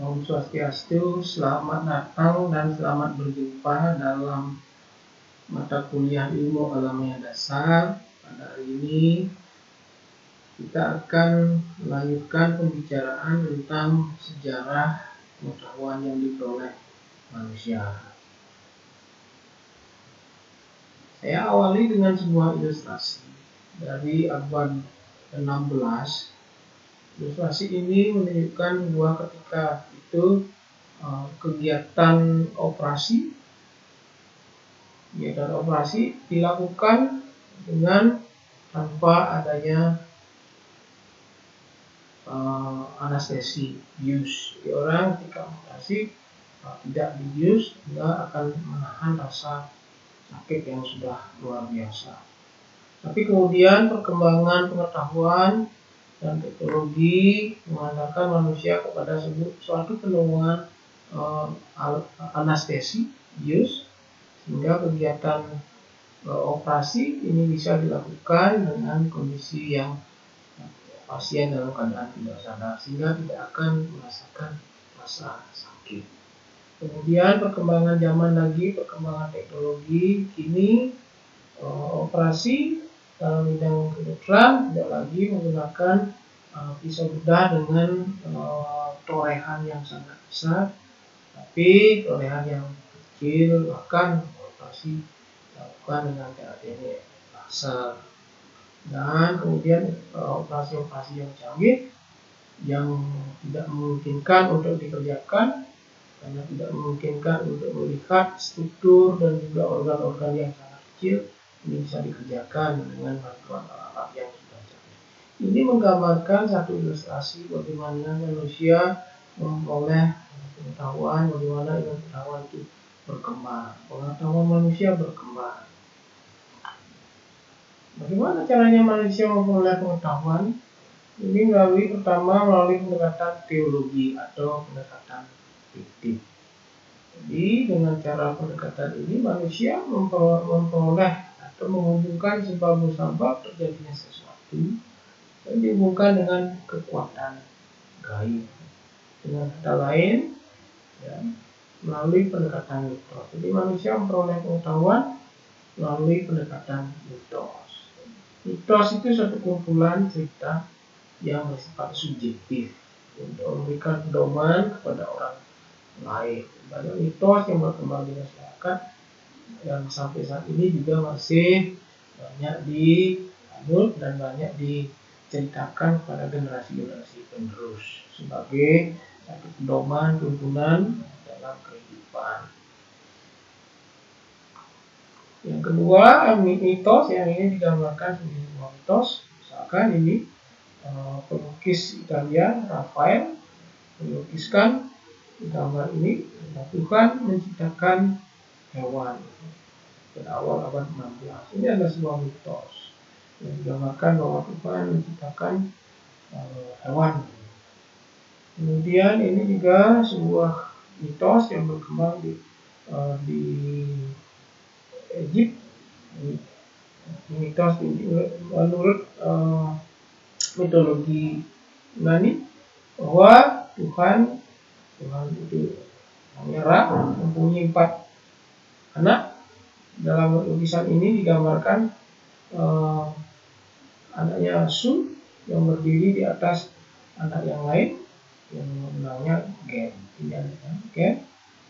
Om Swastiastu, selamat datang dan selamat berjumpa dalam mata kuliah ilmu alamiah dasar. Pada hari ini kita akan melanjutkan pembicaraan tentang sejarah pengetahuan yang diperoleh manusia. Saya awali dengan sebuah ilustrasi dari abad 16. Ilustrasi ini menunjukkan bahwa ketika itu kegiatan operasi dilakukan dengan tanpa adanya anestesi bius. Jadi orang ketika operasi tidak dibius, sehingga akan menahan rasa sakit yang sudah luar biasa. Tapi kemudian perkembangan pengetahuan dan teknologi mengantarkan manusia kepada suatu penemuan anestesi bius, sehingga kegiatan operasi ini bisa dilakukan dengan kondisi yang pasien dalam keadaan tidak sadar, sehingga tidak akan merasakan rasa sakit. Kemudian perkembangan zaman lagi, perkembangan teknologi, kini operasi dalam bidang kedokteran tidak lagi menggunakan pisau bedah dengan torehan yang sangat besar, tapi torehan yang kecil, bahkan operasi dilakukan dengan cara teknik laser. Dan kemudian operasi-operasi yang canggih yang tidak memungkinkan untuk dikerjakan karena tidak memungkinkan untuk melihat struktur dan juga organ-organ yang sangat kecil, ini bisa dikerjakan dengan bantuan alat yang sudah canggih. Ini menggambarkan satu ilustrasi bagaimana manusia memperoleh pengetahuan, bagaimana pengetahuan itu berkembang, pengetahuan manusia berkembang. Bagaimana caranya manusia memperoleh pengetahuan? Ini melalui pendekatan teologi atau pendekatan fiktif. Jadi dengan cara pendekatan ini manusia memperoleh atau menghubungkan sebab-musabab terjadinya sesuatu dan dihubungkan dengan kekuatan gaib. Dengan kata lain, melalui pendekatan mitos. Jadi manusia memperoleh pengetahuan melalui pendekatan mitos. Mitos itu suatu kumpulan cerita yang bersifat subjektif untuk memberikan pedoman kepada orang lain. Banyak mitos yang berkembang di masyarakat yang sampai saat ini juga masih banyak dianut dan banyak diceritakan kepada generasi-generasi penerus sebagai satu pedoman tuntunan dalam kehidupan. Yang kedua, mitos yang ini digambarkan sebagai sebuah mitos. Misalkan ini pelukis Italia Raphael melukiskan gambar ini, Tuhan menciptakan hewan pada awal abad 16. Ini adalah sebuah mitos yang digambarkan bahwa Tuhan menciptakan hewan. Kemudian ini juga sebuah mitos yang berkembang di Egypt. Mitos menurut mitologi Yunani bahwa Tuhan itu Ra mempunyai 4 anak. Dalam lukisan ini digambarkan anaknya Sun yang berdiri di atas anak yang lain yang namanya Gen. Ini anaknya Gen,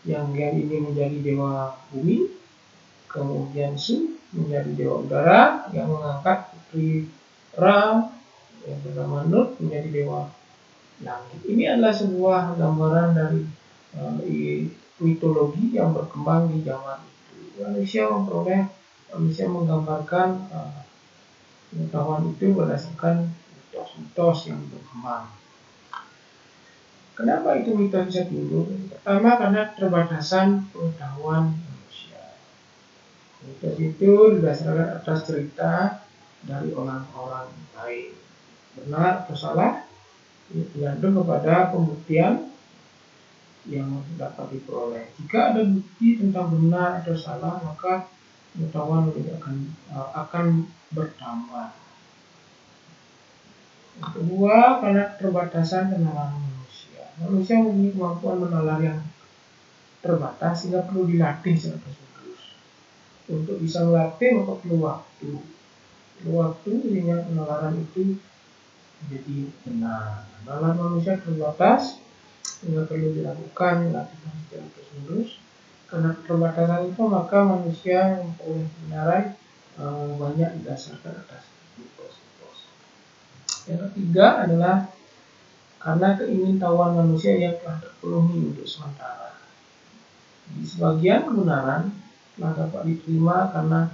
yang Gen ini menjadi dewa bumi. Kemudian Sun menjadi dewa udara yang mengangkat putri Ra yang bernama Nut menjadi dewa langit. Ini adalah sebuah gambaran dari mitologi yang berkembang di zaman itu. Manusia menggambarkan pengetahuan itu berdasarkan mitos-mitos yang berkembang. Kenapa itu mitos bisa timbul? Pertama, karena keterbatasan pengetahuan manusia. Mitos itu didasarkan atas cerita dari orang-orang lain. Benar atau salah ini tergantung kepada pembuktian yang dapat diperoleh. Jika ada bukti tentang benar atau salah, maka pengetahuan akan bertambah. Yang kedua, karena keterbatasan kenalan manusia. Manusia memiliki kemampuan menalar yang terbatas sehingga perlu dilatih secara terus-menerus. Untuk bisa melatih maka perlu waktu. Sehingga penalaran itu menjadi benar. Nalar manusia terbatas sehingga perlu dilakukan latihan secara terus-menerus. Karena keterbatasan itu maka manusia memperoleh kebenaran banyak didasarkan atas mitos-mitos. Yang ketiga adalah karena keingintahuan manusia yang telah terpenuhi untuk sementara. Di sebagian kebenaran telah dapat diterima karena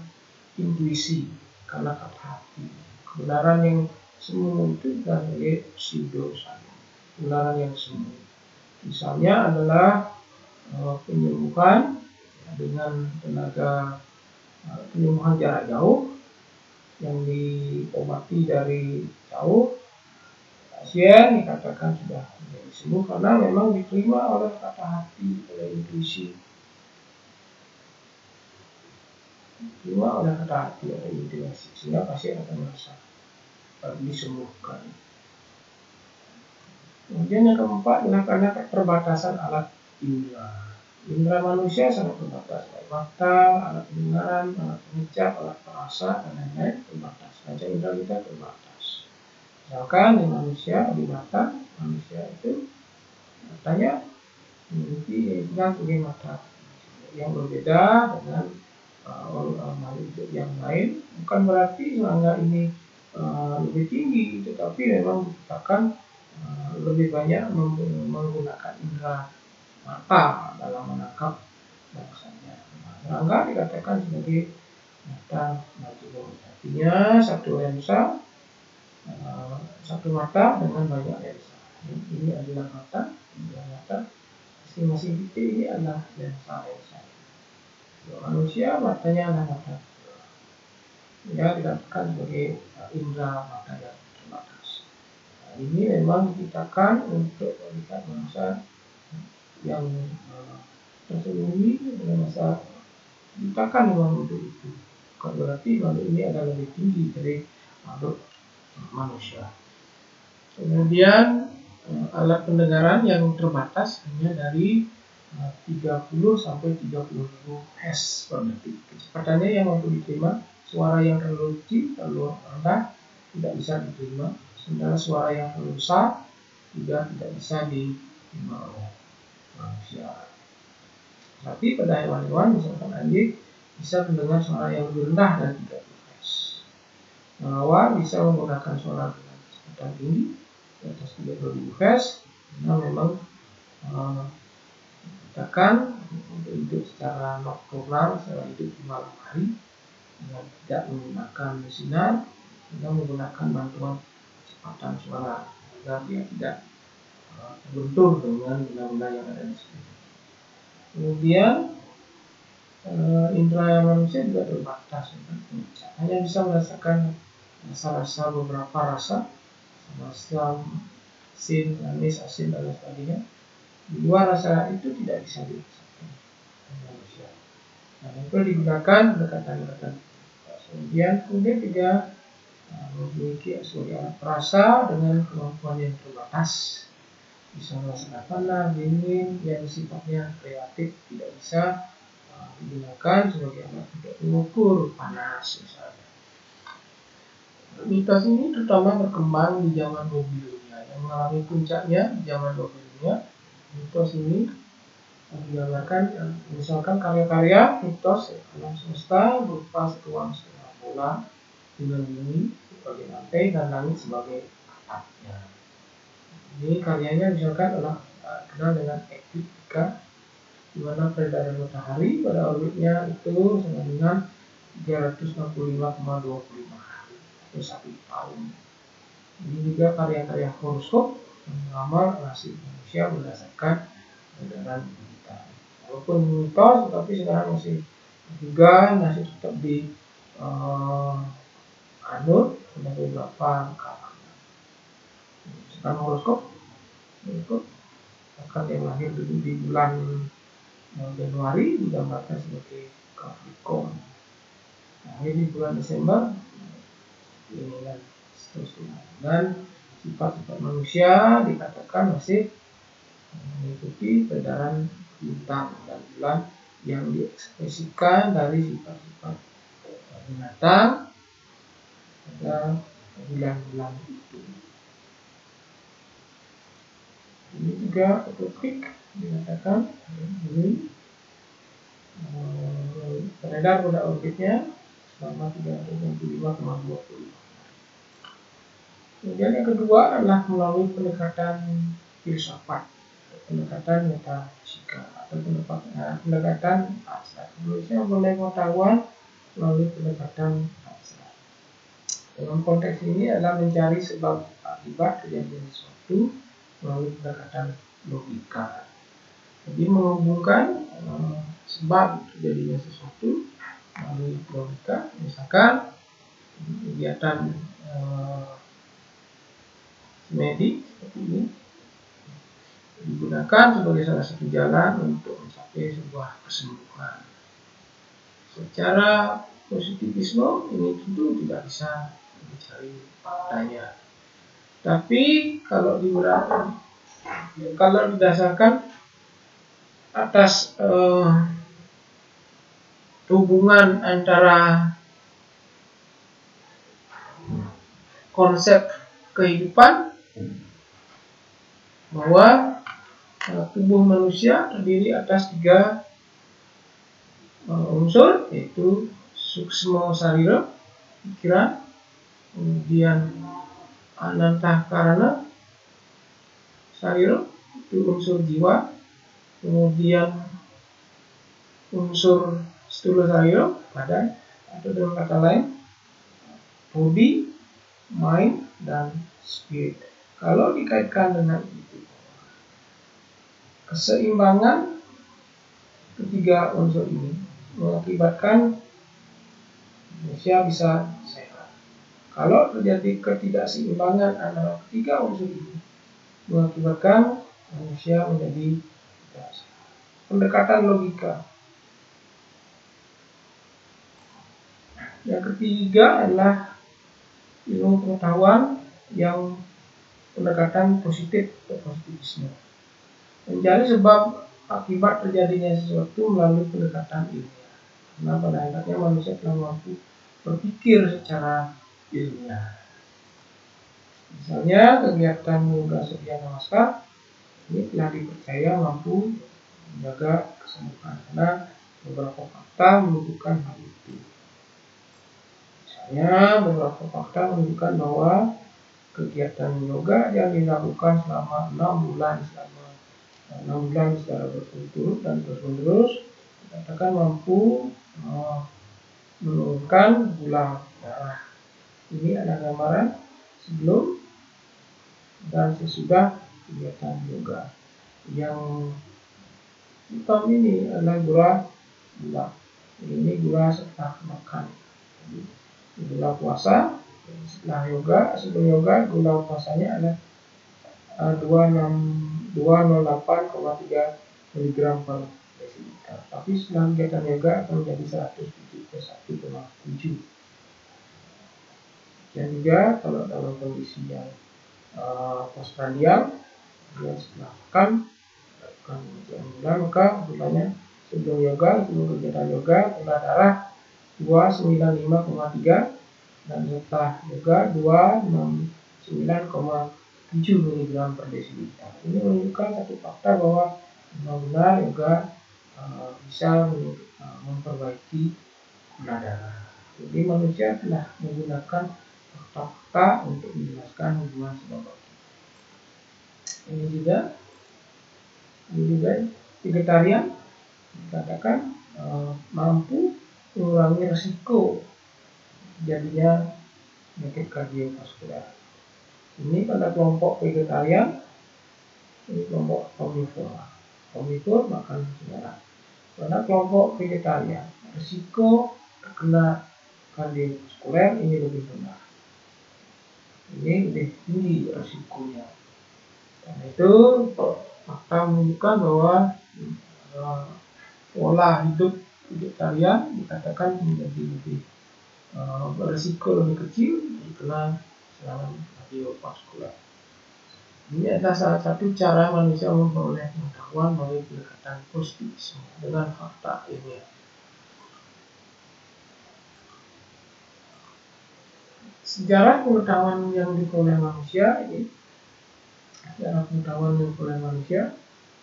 intuisi, karena kata hati. Kebenaran yang semu itu kita sebagai pseudo-sains. Kebenaran yang semu. Misalnya adalah penyembuhan dengan tenaga penyembuhan jarak jauh yang diobati dari jauh. Pasien dikatakan sudah menjadi sembuh karena memang diterima oleh kata hati, oleh intuisi. Diterima oleh kata hati, oleh intuisi, sehingga pasien akan merasa disembuhkan. Kemudian yang keempat adalah karena keterbatasan alat indera. Indera manusia sangat terbatas, baik mata, alat pendengaran, alat pengecap, alat perasa, dan lain-lain terbatas. Kaca indera kita terbatas. Misalkan di manusia, di mata manusia itu matanya memiliki sebagai mata yang berbeda dengan makhluk hidup yang lain. Bukan berarti serangga ini lebih tinggi, tetapi memang diciptakan lebih banyak menggunakan indera mata dalam menangkap bangsanya. Serangga dikatakan sebagai mata majemuk, artinya satu lensa, satu mata dengan banyak lensa. Ini adalah mata, masing-masing titik ini adalah lensa-lensa. Manusia matanya adalah mata, ya dikatakan sebagai indera mata yang terbatas. Ini memang diciptakan untuk melihat bangsa yang tersembunyi dengan masa diciptakan memang untuk itu. Bukan berarti makhluk ini adalah lebih tinggi dari makhluk manusia. Kemudian alat pendengaran yang terbatas hanya dari 30 sampai 30 ribu Hz per detik. Kecepatannya yang mampu diterima, suara yang terlalu kecil, terlalu rendah tidak bisa diterima, sementara suara yang terlalu besar juga tidak bisa diterima oleh manusia. Tapi pada hewan-hewan misalkan anjing bisa mendengar suara yang lebih rendah dari 30 Hz. Kelawar bisa menggunakan suara dengan kecepatan tinggi di atas 30.000 Hz karena memang dikatakan untuk hidup secara nokturnal, secara hidup di malam hari dengan tidak menggunakan sinar, dengan menggunakan bantuan kecepatan suara agar dia tidak terbentur dengan benda-benda yang ada di sekitar. Kemudian indera manusia juga terbatas, hanya bisa merasakan rasa-rasa beberapa rasa, asam, asin, manis, asin dan sebagainya. Di luar rasa itu tidak bisa dirasakan manusia. Nah, itu digunakan pendekatan-pendekatan. Kemudian juga memiliki sebagai alat perasa dengan kemampuan yang terbatas. Bisa merasakan panas, dingin, yang sifatnya relatif tidak bisa digunakan sebagai alat untuk mengukur panas misalnya. Mitos ini terutama berkembang di zaman Babilonia yang mengalami puncaknya di zaman Babilonia. Mitos ini digambarkan misalkan karya-karya mitos alam semesta berupa seruang setengah bola dengan bumi sebagai lantai dan langit sebagai atapnya. Ini karyanya misalkan adalah kenal dengan ekliptika, di mana peredaran matahari pada orbitnya itu sama dengan 365,25 hari atau 1 tahun. Ini juga karya-karya horoskop yang meramal nasib manusia berdasarkan peredaran kita. Walaupun mitos, tetapi sekarang masih juga masih tetap di anut sebagai beberapa kalangan. Sekarang horoskop akan yang lahir di bulan Januari digambarkan sebagai Capricorn. Lahir di bulan Desember ini dan seterusnya. Dan sifat-sifat manusia dikatakan masih mengikuti peredaran bintang dan bulan yang diekspresikan dari sifat-sifat binatang pada bulan-bulan itu. Ini juga topik dikatakan ini beredar pada orbitnya selama 365,20. Kemudian yang kedua adalah melalui pendekatan filsafat, pendekatan metafisika atau pendekatan abstrak. Indonesia memulai pengetahuan melalui pendekatan abstrak. Dalam konteks ini adalah mencari sebab akibat kejadian sesuatu melalui pendekatan logika. Jadi menghubungkan sebab terjadinya sesuatu melalui logika. Misalkan kegiatan medik seperti ini digunakan sebagai salah satu jalan untuk mencapai sebuah kesembuhan. Secara positivisme ini tentu tidak bisa mencari faktanya. Tapi kalau didasarkan atas hubungan antara konsep kehidupan, bahwa tubuh manusia terdiri atas 3 unsur, yaitu suksma sarira, pikiran, kemudian anantakarana sarira, itu unsur jiwa, kemudian unsur stula sarira, badan, atau dengan kata lain body, mind, dan spirit. Kalau dikaitkan dengan itu, keseimbangan ketiga unsur ini mengakibatkan manusia bisa sehat. Kalau terjadi ketidakseimbangan antara ketiga unsur ini mengakibatkan manusia menjadi tidak sehat. Pendekatan logika. Yang ketiga adalah ilmu pengetahuan yang pendekatan positif atau positivisme. Mencari sebab akibat terjadinya sesuatu melalui pendekatan ilmiah. Karena pada akhirnya manusia telah mampu berpikir secara ilmiah. Misalnya kegiatan yoga surya namaskar ini telah dipercaya mampu menjaga kesembuhan karena beberapa fakta menunjukkan hal itu. Misalnya beberapa fakta menunjukkan bahwa kegiatan yoga yang dilakukan selama 6 bulan secara berturut-turut dan terus-menerus dikatakan mampu menurunkan gula darah. Ini adalah gambaran sebelum dan sesudah kegiatan yoga. Yang hitam ini adalah gula. Ini gula setelah makan. Gula puasa setelah yoga, sebelum yoga gula puasanya adalah 208,3 mg per desiliter. Tapi setelah kegiatan yoga akan menjadi 171,7. Dan juga kalau dalam kondisi yang postprandial, setelah makan gula, maka gulanya sebelum kegiatan yoga gula darah 295,3 dan setelah yoga 269,7 mg per desiliter. Ini menunjukkan satu fakta bahwa benar-benar yoga bisa memperbaiki gula darah. Jadi manusia telah menggunakan fakta-fakta untuk menjelaskan hubungan sebab akibat. Ini juga vegetarian dikatakan mampu mengurangi resiko jadinya penyakit kardiovaskular. Ini pada kelompok vegetarian, ini kelompok omnivor makan sembarang. Pada kelompok vegetarian, resiko terkena kardiovaskular ini lebih rendah. Ini lebih tinggi resikonya. Karena itu fakta menunjukkan bahwa pola hidup vegetarian dikatakan menjadi lebih berisiko lebih kecil terkena serangan kardiovaskular. Ini adalah salah satu cara manusia memperoleh pengetahuan. pengetahuan melalui pendekatan positivisme dengan fakta ilmiah. Sejarah pengetahuan yang diperoleh manusia ini,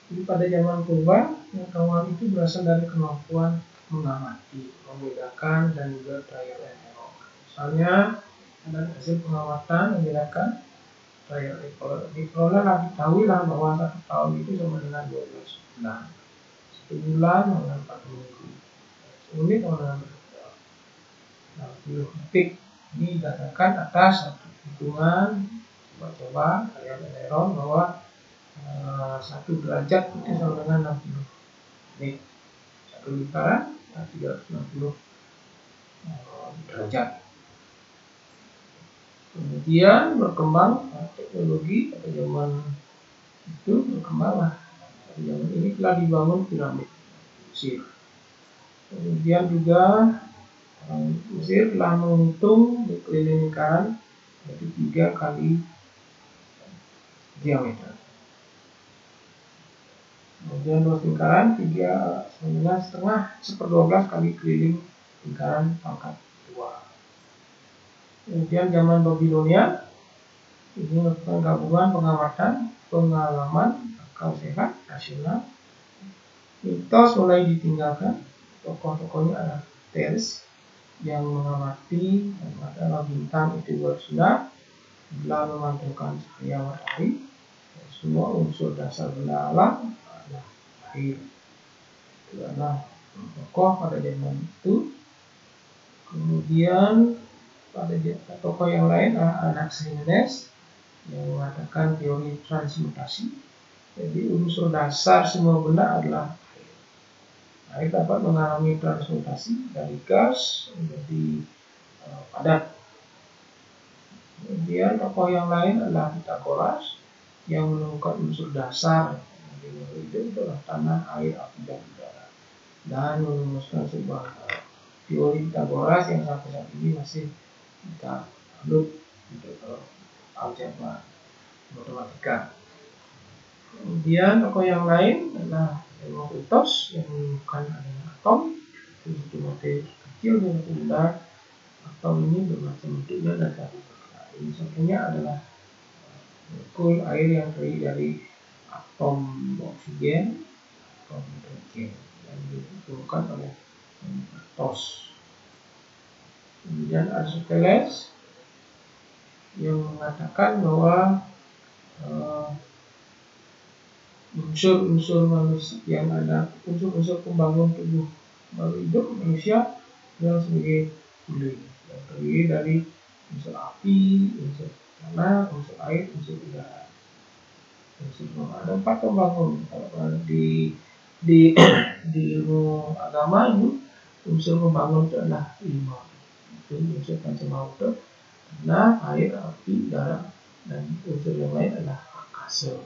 jadi pada zaman purba, pengetahuan itu berasal dari kemampuan mengamati, membedakan, dan juga trial and error. Misalnya, ada hasil pengamatan membedakan trial and error. Diketahui lah bahwa 1 tahun itu sama dengan 12 bulan. 1 bulan sama dengan 4 minggu. 1 menit sama dengan 60 detik. Ini didasarkan atas satu hitungan coba-coba trial and error bahwa 1 derajat itu sama dengan 60 menit. 1 lingkaran 360 derajat. Kemudian berkembang teknologi pada zaman itu, berkembanglah pada zaman ini telah dibangun piramid Mesir. Kemudian juga Mesir telah menghitung keliling lingkaran yaitu 3 kali diameter. Kemudian luas lingkaran 3,5/12 kali keliling lingkaran pangkat 2. Kemudian zaman Babilonia ini merupakan gabungan pengamatan, pengalaman, akal sehat, rasional. Mitos mulai ditinggalkan. Tokoh-tokohnya adalah Thales yang mengamati adalah bintang itu bersinar, telah memantulkan cahaya matahari. Semua unsur dasar benda alam adalah air. Itu adalah tokoh pada zaman itu. Kemudian pada tokoh yang lain adalah Anaximenes yang mengatakan teori transmutasi. Jadi unsur dasar semua benda adalah air. Air dapat mengalami transmutasi dari gas menjadi padat. Kemudian tokoh yang lain adalah Pythagoras yang menemukan unsur dasar itu adalah tanah, air, api, dan udara, dan merumuskan sebuah teori Pythagoras yang sampai saat ini masih kita anut untuk aljabar matematika. Kemudian tokoh yang lain adalah Demokritos yang menemukan adanya atom, itu satu materi kecil dan satu benda. Atom ini bermacam bentuknya dan satu perkara. Ini contohnya adalah molekul air yang terdiri dari atom oksigen, atom hidrogen yang ditemukan oleh Demokritos. Kemudian Aristoteles yang mengatakan bahwa unsur-unsur manusia yang ada, unsur-unsur pembangun tubuh baru hidup manusia adalah sebagai kulit yang terdiri dari unsur api, unsur tanah, unsur air, unsur udara. Ada 4 pembangun. Kalau di ilmu agama itu unsur pembangun itu adalah 5. Itu unsur pancamauta, tanah, air, api, udara, dan unsur yang lain adalah akasa.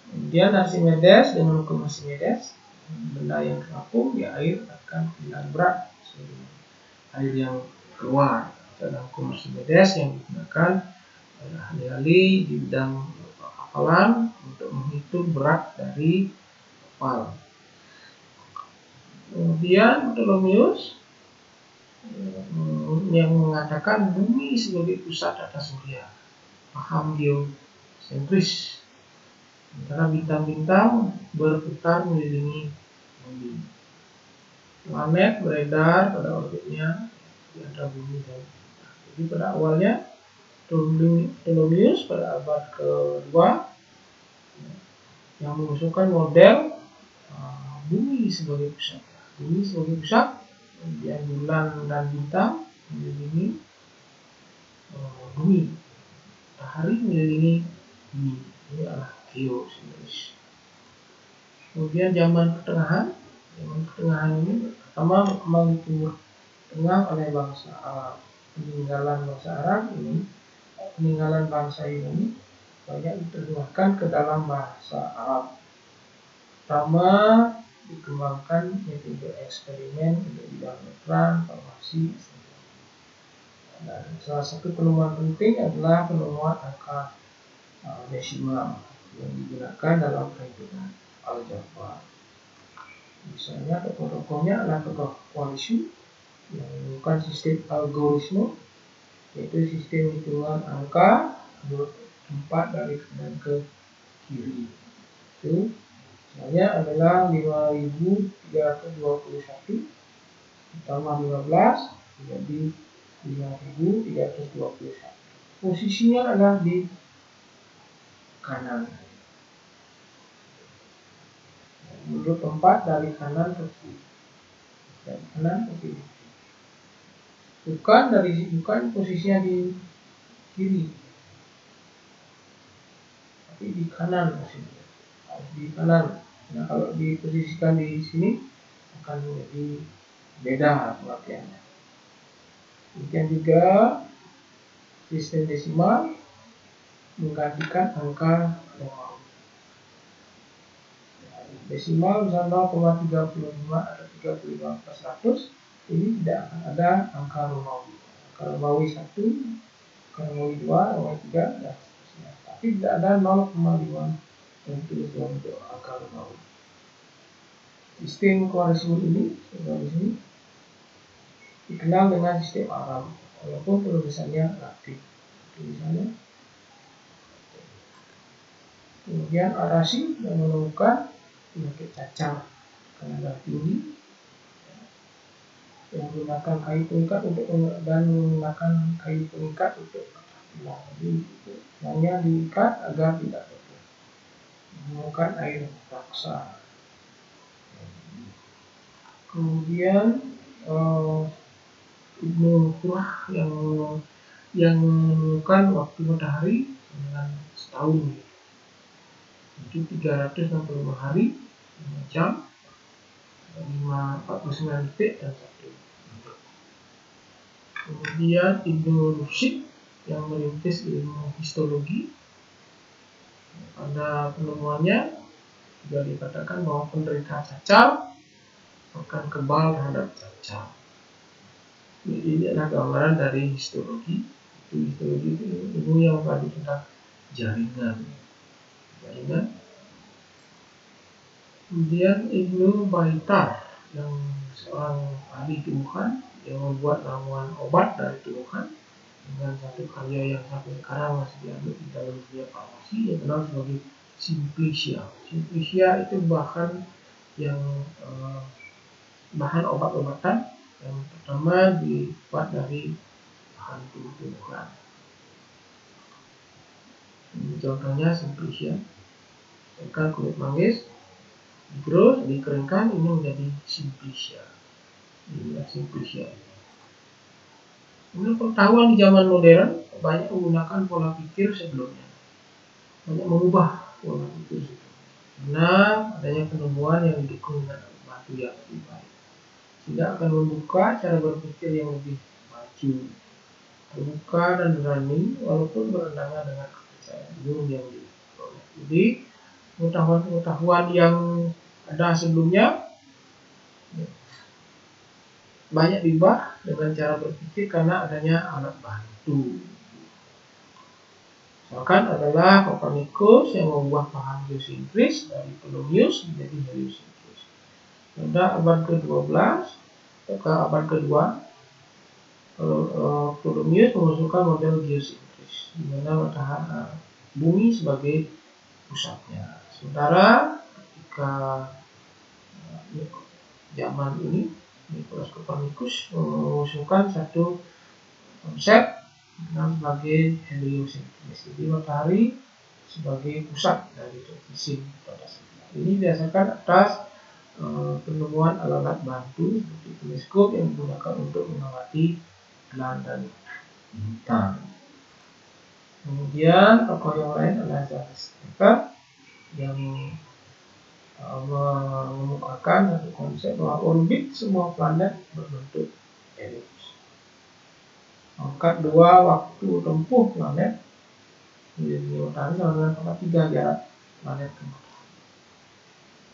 Kemudian Archimedes dengan hukum Archimedes, benda yang terapung di air akan hilang berat sebelum air yang keluar. Dalam hukum Archimedes yang digunakan oleh ahli-ahli di bidang kapalan untuk menghitung berat dari kapal. Kemudian Ptolemeus yang mengatakan bumi sebagai pusat atas surya, paham geosentris, sementara bintang-bintang berputar mengelilingi bumi. Planet beredar pada orbitnya di antara bumi dan bintang. Jadi pada awalnya Ptolemeus pada abad ke-2 yang mengusulkan model bumi sebagai pusat. Bumi sebagai pusat, kemudian bulan dan bintang mengelilingi bumi, matahari mengelilingi bumi. Ini adalah geosentris. Kemudian zaman pertengahan ini pertama berkembang di Timur Tengah oleh bangsa Arab. Peninggalan bangsa Yunani banyak diterjemahkan ke dalam bahasa Arab. Pertama dikembangkan metode eksperimen untuk bidang kedokteran, farmasi, dan salah satu penemuan penting adalah penemuan angka desimal yang digunakan dalam perhitungan aljabar. Misalnya tokoh-tokohnya adalah tokoh koalisi yang menggunakan sistem algoritma, yaitu sistem hitungan angka menurut 4 dari kanan ke kiri. Itu misalnya adalah 5.321 ditambah 15 menjadi 5.321. Posisinya adalah di kanan. Menurut 4 dari kanan ke kiri. Dari kanan ke kiri. Bukan posisinya di kiri, tapi di kanan posisinya. Di kanan. Nah, kalau diposisikan di sini akan menjadi beda pengertiannya. Demikian juga sistem desimal menggantikan angka Romawi. Desimal misalnya 0,35 atau 35/100, ini tidak akan ada angka Romawi. Angka Romawi 1, angka Romawi 2, Romawi 3, dan seterusnya. Tapi tidak ada 0,5 untuk angka Romawi. Sistem kuadresimal ini dikenal dengan sistem Arab, walaupun penulisannya Latin. Tulisannya. Kemudian Arasi yang menemukan penyakit cacar karena darah tinggi, yang menggunakan kayu pengikat untuk jadi itu hanya diikat agar tidak jatuh. Menemukan air paksa. Kemudian Ibnu Qurrah yang menemukan waktu matahari dengan setahun, itu 365 hari, 5 jam, 49 detik dan 1 menit. Kemudian Ibnu Rushd yang merintis ilmu histologi, pada penemuannya juga dikatakan bahwa penderita cacar akan kebal terhadap cacar. Jadi ini adalah gambaran dari histologi. Histologi itu ilmu yang mempelajari tentang jaringan. Kemudian Ibnu Baitar yang seorang ahli tumbuhan yang membuat ramuan obat dari tumbuhan dengan satu karya yang sampai sekarang masih diambil di dalam dunia farmasi, yang kenal sebagai Simplicia. Simplicia itu bahan obat-obatan yang pertama dibuat dari bahan tumbuhan. Ini contohnya Simplicia. Ikan kulit manggis digerus, dikeringkan, ini menjadi Simplicia. Inilah Simplicia. Kemudian pengetahuan di zaman modern banyak menggunakan pola pikir sebelumnya, banyak mengubah pola pikir itu, karena adanya penemuan yang didukung dengan batu yang lebih baik, sehingga akan membuka cara berpikir yang lebih maju, terbuka dan berani, walaupun bertentangan dengan kepercayaan umum yang diperoleh. Jadi pengetahuan yang ada sebelumnya banyak diubah dengan cara berpikir karena adanya alat bantu. Misalkan adalah Copernicus yang mengubah paham geosentris dari Ptolemaios menjadi heliosentris. Pada abad ke-12 atau abad kedua, Ptolemaios mengusulkan model geosentris, di mana bumi sebagai pusatnya. Sementara ketika zaman ini Nicolaus Copernicus mengusulkan satu konsep sebagai heliosentris, jadi matahari sebagai pusat dari mesin pada saat ini didasarkan atas penemuan alat bantu seperti teleskop yang digunakan untuk mengamati bulan dan bintang. Kemudian tokoh yang lain adalah Jacques Kepler yang mengemukakan satu konsep bahwa orbit semua planet berbentuk elips. Pangkat 2 waktu tempuh planet menjadi matahari sama dengan pangkat 3 jarak planet ke matahari.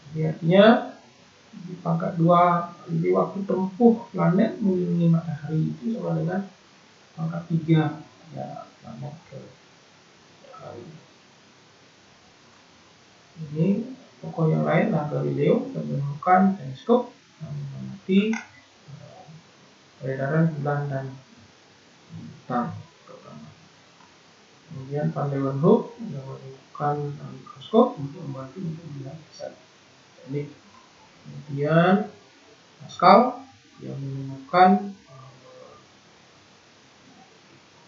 Jadi artinya di pangkat 2 jadi waktu tempuh planet mengelilingi matahari itu sama dengan pangkat 3 jarak planet ke matahari. Ini tokoh yang lain adalah Galileo yang menemukan teleskop yang mengamati peredaran bulan dan bintang. Kemudian Van Leeuwenhoek yang menemukan mikroskop untuk membantu untuk melihat zat teknik. Kemudian Pascal yang menemukan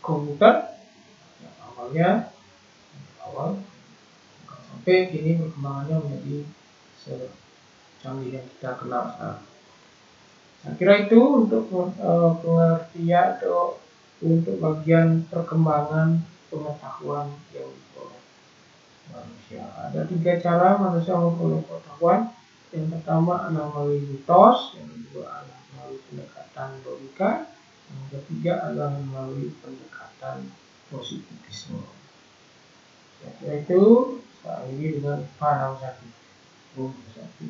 komputer yang awal sampai kini perkembangannya menjadi secanggih yang kita kenal sekarang. Saya kira itu untuk pengertian atau untuk bagian perkembangan pengetahuan yang oleh manusia. Ada 3 cara manusia memperoleh pengetahuan. Yang pertama adalah melalui mitos, yang kedua adalah melalui pendekatan logika, yang ketiga adalah melalui pendekatan positivisme. Saya kira itu. Saya akhiri dengan Farham Sakti.